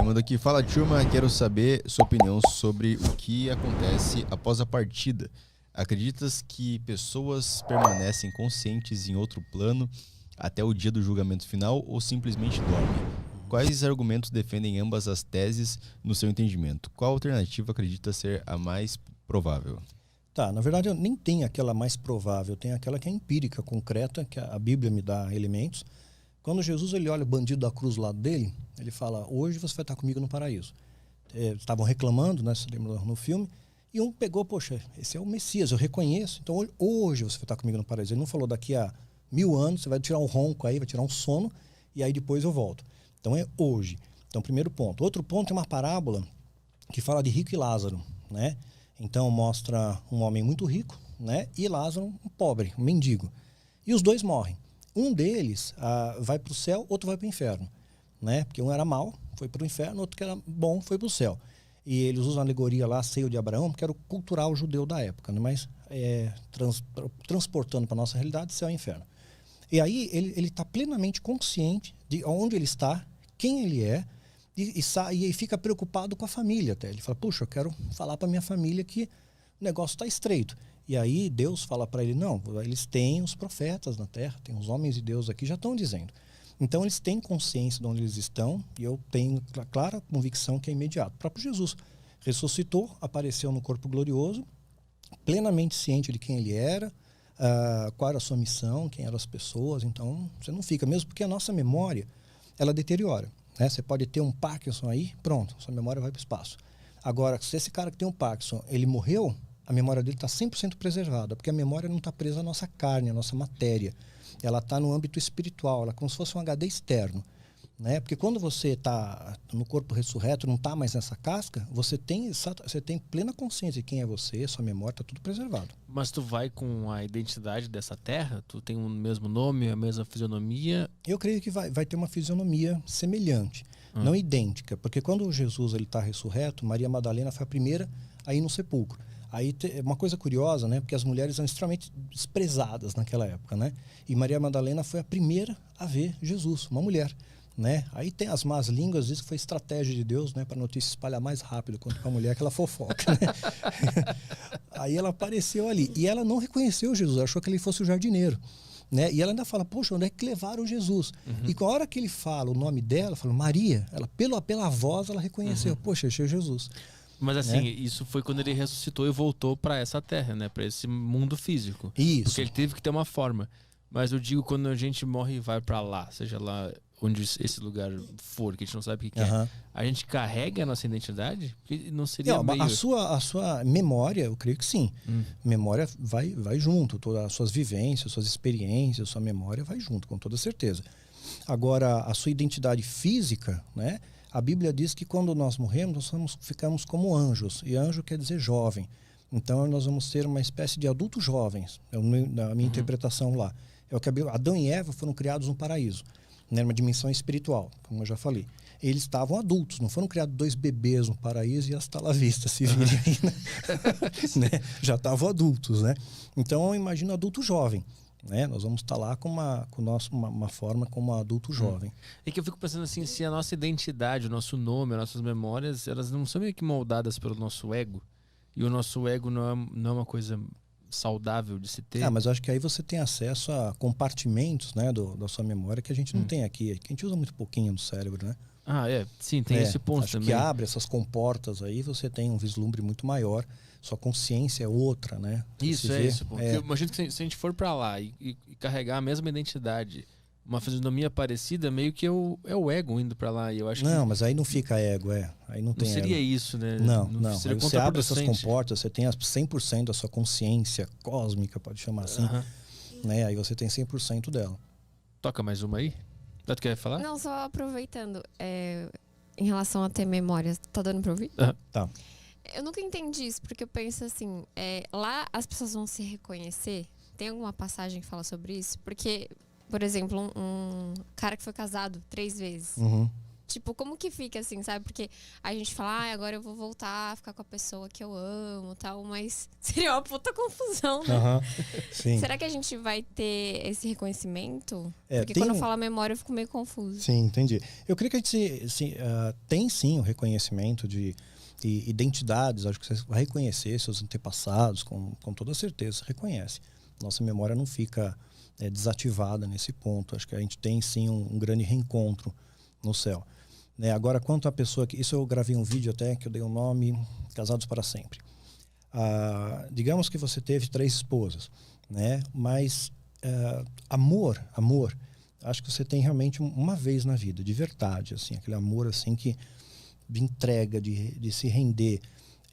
manda aqui. Fala, turma, quero saber sua opinião sobre o que acontece após a partida. Acreditas que pessoas permanecem conscientes em outro plano até o dia do julgamento final ou simplesmente dormem? Quais argumentos defendem ambas as teses no seu entendimento? Qual alternativa acredita ser a mais provável? Tá, na verdade eu nem tenho aquela mais provável, tem aquela que é empírica, concreta, que a Bíblia me dá elementos. Quando Jesus ele olha o bandido da cruz do lado dele, ele fala, hoje você vai estar comigo no paraíso. Estavam reclamando, né, se lembra no filme, e um pegou, poxa, esse é o Messias, eu reconheço, então hoje você vai estar comigo no paraíso. Ele não falou daqui a 1000 anos, você vai tirar um ronco aí, vai tirar um sono, e aí depois eu volto. Então é hoje. Então, primeiro ponto. Outro ponto é uma parábola que fala de rico e Lázaro, né? Então mostra um homem muito rico, né? E Lázaro, um pobre, um mendigo. E os dois morrem. Um deles vai para o céu, outro vai para o inferno, né? Porque um era mau, foi para o inferno, outro que era bom, foi para o céu. E eles usam a alegoria lá, seio de Abraão, que era o cultural judeu da época, né? Mas transportando para a nossa realidade, céu e inferno. E aí ele está plenamente consciente de onde ele está, quem ele é, e fica preocupado com a família até. Ele fala, puxa, eu quero falar para minha família que o negócio está estreito. E aí Deus fala para ele, não, eles têm os profetas na terra, tem os homens de Deus aqui, já estão dizendo. Então eles têm consciência de onde eles estão, e eu tenho clara convicção que é imediato. O próprio Jesus ressuscitou, apareceu no corpo glorioso, plenamente ciente de quem ele era, qual era a sua missão, quem eram as pessoas. Então você não fica, mesmo porque a nossa memória, ela deteriora. Né? Você pode ter um Parkinson aí, pronto, sua memória vai para o espaço. Agora, se esse cara que tem um Parkinson, ele morreu, a memória dele está 100% preservada, porque a memória não está presa à nossa carne, à nossa matéria. Ela está no âmbito espiritual, ela é como se fosse um HD externo. Né? Porque quando você está no corpo ressurreto, não está mais nessa casca, você tem plena consciência de quem é você, sua memória, está tudo preservado. Mas tu vai com a identidade dessa terra? Tu tem o mesmo nome, a mesma fisionomia? Eu creio que vai ter uma fisionomia semelhante, não idêntica, porque quando Jesus está ressurreto, Maria Madalena foi a primeira a ir no sepulcro. Aí uma coisa curiosa, né? Porque as mulheres eram extremamente desprezadas naquela época, né? E Maria Madalena foi a primeira a ver Jesus, uma mulher. Né? Aí tem as más línguas, diz que foi estratégia de Deus, né, para a notícia espalhar mais rápido quanto para a mulher que ela fofoca. Né? Aí ela apareceu ali e ela não reconheceu Jesus, achou que ele fosse o jardineiro. Né? E ela ainda fala, poxa, onde é que levaram Jesus? E com a hora que ele fala o nome dela, fala Maria, ela pela voz ela reconheceu, poxa, esse é Jesus. Mas assim, né? Isso foi quando ele ressuscitou e voltou para essa terra, né, para esse mundo físico. Isso. Porque ele teve que ter uma forma. Mas eu digo, quando a gente morre e vai para lá, seja lá onde esse lugar for, que a gente não sabe o que é, a gente carrega a nossa identidade? Porque não seria meio... a sua memória, eu creio que sim. Memória vai junto, todas as suas vivências, suas experiências, sua memória vai junto, com toda certeza. Agora, a sua identidade física, né? A Bíblia diz que quando nós morremos, nós ficamos como anjos, e anjo quer dizer jovem. Então, nós vamos ser uma espécie de adultos jovens, na minha interpretação lá. É o que Adão e Eva foram criados no paraíso, né, numa dimensão espiritual, como eu já falei. Eles estavam adultos, não foram criados dois bebês no paraíso e hasta la vista, se virem aí, né? Já estavam adultos, né? Então, eu imagino adulto jovem. Né? Nós vamos estar lá com uma forma como adulto jovem. É que eu fico pensando assim, se a nossa identidade, o nosso nome, as nossas memórias, elas não são meio que moldadas pelo nosso ego, e o nosso ego não é uma coisa saudável de se ter. Mas eu acho que aí você tem acesso a compartimentos, né, da sua memória que a gente não tem aqui, que a gente usa muito pouquinho no cérebro, né? Sim, tem esse ponto acho também. Que abre essas comportas aí, você tem um vislumbre muito maior, sua consciência é outra, né? Isso. Eu imagino que se a gente for pra lá e carregar a mesma identidade, uma fisionomia parecida, meio que é o ego indo pra lá. E eu acho mas aí não fica ego, aí não tem não seria ego. isso, né? Não. Seria Aí você abre essas comportas, você tem 100% da sua consciência cósmica, pode chamar assim, né? Aí você tem 100% dela. Toca mais uma aí? Tu quer falar? Não, só aproveitando, em relação a ter memórias, tá dando pra ouvir? Tá. Eu nunca entendi isso, porque eu penso assim, lá as pessoas vão se reconhecer? Tem alguma passagem que fala sobre isso? Porque, por exemplo, um cara que foi casado 3 vezes, Tipo, como que fica assim, sabe? Porque a gente fala, agora eu vou voltar a ficar com a pessoa que eu amo e tal, mas seria uma puta confusão, né? Sim. Será que a gente vai ter esse reconhecimento? Porque tem quando eu falo a memória eu fico meio confuso. Sim, entendi. Eu creio que a gente tem sim o reconhecimento de identidades. Acho que você vai reconhecer seus antepassados com toda certeza, você reconhece. Nossa memória não fica desativada nesse ponto. Acho que a gente tem sim um grande reencontro no céu. Né? Agora, quanto à pessoa que... Isso eu gravei um vídeo até que eu dei o nome Casados para Sempre. Digamos que você teve 3 esposas, né? Mas amor, acho que você tem realmente uma vez na vida, de verdade, assim, aquele amor assim de entrega, de se render.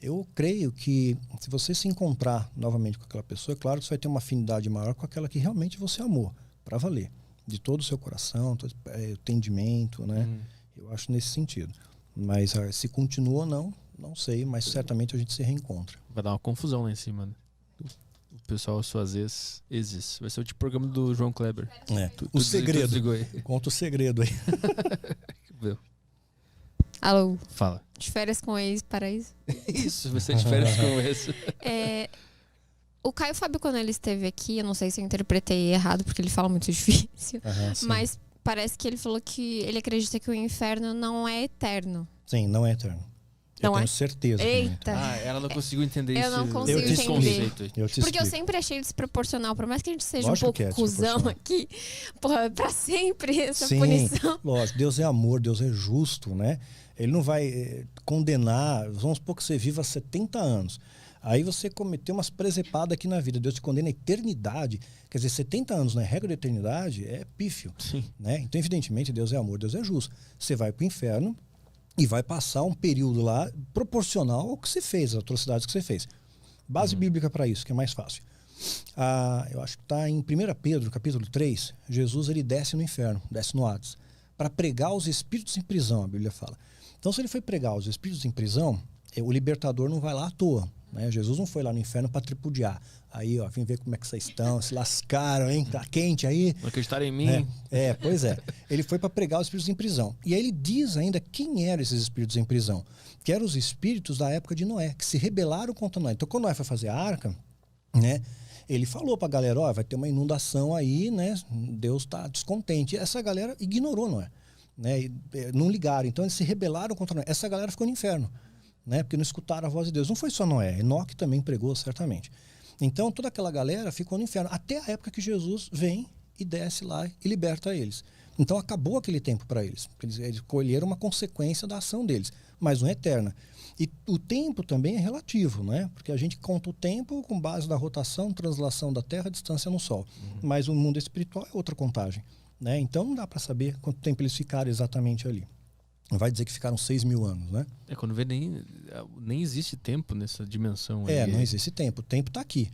Eu creio que se você se encontrar novamente com aquela pessoa, é claro que você vai ter uma afinidade maior com aquela que realmente você amou, para valer, de todo o seu coração, todo entendimento, né? Eu acho nesse sentido. Mas se continua ou não sei, mas certamente a gente se reencontra. Vai dar uma confusão lá em cima, né? O pessoal, suas exes. Vai ser o tipo programa do João Kleber. O segredo. Conta o segredo aí. Alô? Fala. De férias com ex-paraíso? Isso, vai ser de férias com esse. O Caio Fábio, quando ele esteve aqui, eu não sei se eu interpretei errado, porque ele fala muito difícil, mas parece que ele falou que ele acredita que o inferno não é eterno. Sim, não é eterno. Eu tenho certeza. Eita. Ela não conseguiu entender isso. Eu não consigo entender. Porque eu sempre achei desproporcional. Por mais que a gente seja Lógico um pouco cuzão aqui, porra, pra sempre essa punição. Lógico, Deus é amor, Deus é justo, né? Ele não vai condenar. Vamos supor que você viva 70 anos. Aí você cometeu umas presepadas aqui na vida. Deus te condena a eternidade. Quer dizer, 70 anos, né? Regra da eternidade é pífio. Sim. Né? Então, evidentemente, Deus é amor, Deus é justo. Você vai pro inferno e vai passar um período lá proporcional ao que você fez, às atrocidades que você fez. Base bíblica para isso, que é mais fácil. Eu acho que está em 1 Pedro, capítulo 3, Jesus ele desce no inferno, desce no Hades, para pregar os espíritos em prisão, a Bíblia fala. Então, se ele foi pregar os espíritos em prisão, o libertador não vai lá à toa. Né? Jesus não foi lá no inferno para tripudiar. Aí, vem ver como é que vocês estão, se lascaram, hein? Tá quente aí. Não acreditaram em mim. Pois é. Ele foi para pregar os espíritos em prisão. E aí ele diz ainda quem eram esses espíritos em prisão. Que eram os espíritos da época de Noé, que se rebelaram contra Noé. Então, quando Noé foi fazer a arca, né? Ele falou para a galera, vai ter uma inundação aí, né? Deus está descontente. E essa galera ignorou Noé. Né? Não ligaram. Então, eles se rebelaram contra Noé. Essa galera ficou no inferno. Né? Porque não escutaram a voz de Deus. Não foi só Noé. Enoque também pregou, certamente. Então, toda aquela galera ficou no inferno. Até a época que Jesus vem e desce lá e liberta eles. Então, acabou aquele tempo para eles. Eles colheram uma consequência da ação deles, mas não é eterna. E o tempo também é relativo, né? Porque a gente conta o tempo com base na rotação, translação da Terra, distância no Sol. Mas o mundo espiritual é outra contagem. Né? Então, não dá para saber quanto tempo eles ficaram exatamente ali. Não vai dizer que ficaram 6.000 anos, né? Quando vê, nem existe tempo nessa dimensão. Aí. Não existe tempo. O tempo está aqui.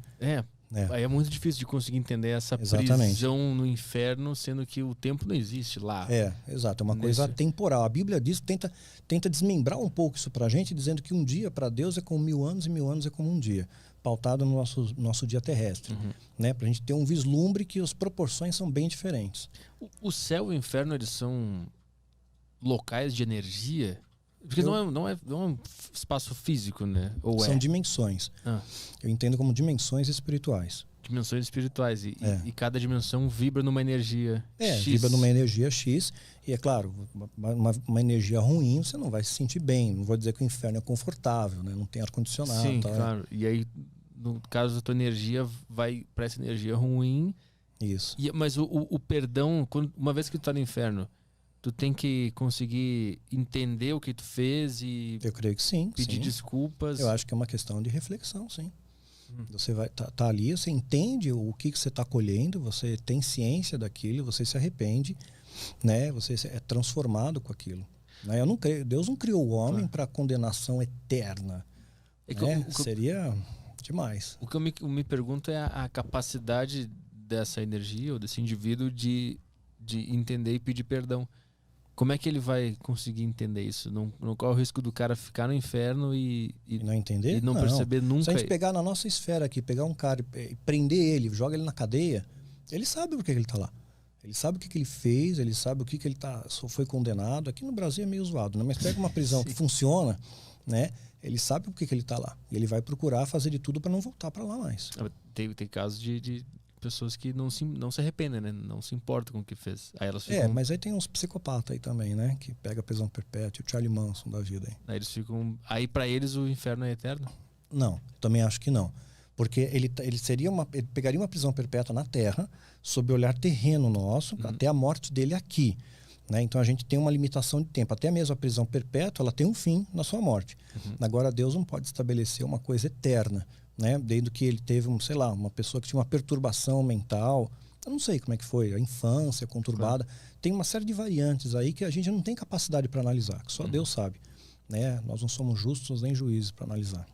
Aí é muito difícil de conseguir entender essa prisão no inferno, sendo que o tempo não existe lá. Exato. É uma coisa temporal. A Bíblia diz, tenta desmembrar um pouco isso para a gente, dizendo que um dia para Deus é como 1.000 anos e 1.000 anos é como um dia. Pautado no nosso dia terrestre. Né? Para a gente ter um vislumbre que as proporções são bem diferentes. O céu e o inferno, eles são locais de energia? Porque não é um espaço físico, né? Ou são dimensões. Eu entendo como dimensões espirituais. Dimensões espirituais. E cada dimensão vibra numa energia X. Vibra numa energia X. E é claro, uma energia ruim, você não vai se sentir bem. Não vou dizer que o inferno é confortável, né? Não tem ar-condicionado. Sim, claro. E aí, no caso, a tua energia vai para essa energia ruim. Isso. Mas o perdão, uma vez que tu tá no inferno, tu tem que conseguir entender o que tu fez e... Eu creio que sim. Pedir desculpas. Eu acho que é uma questão de reflexão, sim. Você vai tá ali, você entende o que você está colhendo, você tem ciência daquilo, você se arrepende, né? Você é transformado com aquilo. Né? Eu não creio, Deus não criou o homem para condenação eterna. Seria demais. O que eu me pergunto é a capacidade dessa energia ou desse indivíduo de entender e pedir perdão. Como é que ele vai conseguir entender isso? Não corre o risco do cara ficar no inferno e não entender? E não perceber nunca. Se a gente pegar na nossa esfera aqui, pegar um cara e prender ele, joga ele na cadeia, ele sabe por que ele está lá. Ele sabe o que ele fez, ele sabe o que ele foi condenado. Aqui no Brasil é meio zoado, né? Mas pega uma prisão que funciona, né? Ele sabe por que ele está lá. E ele vai procurar fazer de tudo para não voltar para lá mais. Tem casos de pessoas que não se arrependem, né? Não se importam com o que fez. Aí elas ficam... mas aí tem uns psicopatas aí também, né? Que pega a prisão perpétua, o Charlie Manson da vida aí. Aí eles ficam... Aí para eles o inferno é eterno? Não, também acho que não. Porque ele pegaria uma prisão perpétua na Terra, sob o olhar terreno nosso, até a morte dele aqui. Né? Então a gente tem uma limitação de tempo. Até mesmo a prisão perpétua, ela tem um fim na sua morte. Agora Deus não pode estabelecer uma coisa eterna. Né? Desde que ele teve, uma pessoa que tinha uma perturbação mental. Eu não sei como é que foi, a infância conturbada. Tem uma série de variantes aí que a gente não tem capacidade para analisar, que só Deus sabe. Né? Nós não somos justos nem juízes para analisar.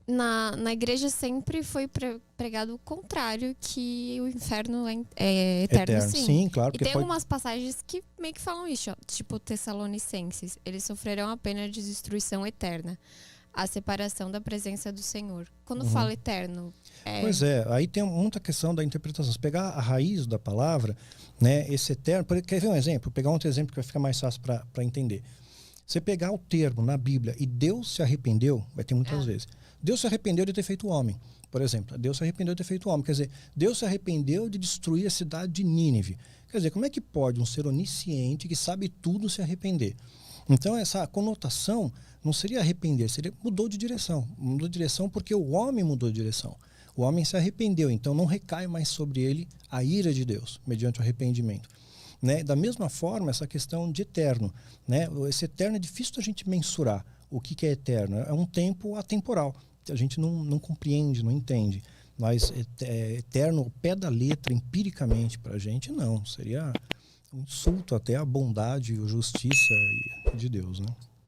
Na igreja sempre foi pregado o contrário, que o inferno é eterno, sim. Sim, claro. E tem algumas passagens que meio que falam isso, ó, tipo Tessalonicenses. Eles sofrerão a pena de destruição eterna, a separação da presença do Senhor. Quando fala eterno... Pois é, aí tem muita questão da interpretação. Se pegar a raiz da palavra, né, esse eterno... Quer ver um exemplo? Vou pegar outro exemplo que vai ficar mais fácil para entender. Você pegar o termo na Bíblia e Deus se arrependeu, vai ter muitas vezes. Deus se arrependeu de ter feito o homem, por exemplo. Deus se arrependeu de ter feito o homem. Quer dizer, Deus se arrependeu de destruir a cidade de Nínive. Quer dizer, como é que pode um ser onisciente que sabe tudo se arrepender? Então, essa conotação não seria arrepender, seria mudou de direção. Mudou de direção porque o homem mudou de direção. O homem se arrependeu, então não recai mais sobre ele a ira de Deus, mediante o arrependimento. Né? Da mesma forma, essa questão de eterno. Né? Esse eterno é difícil da gente mensurar o que é eterno. É um tempo atemporal. A gente não compreende, não entende. Mas eterno, o pé da letra, empiricamente, para a gente, não. Seria um insulto até à bondade e à justiça de Deus, né?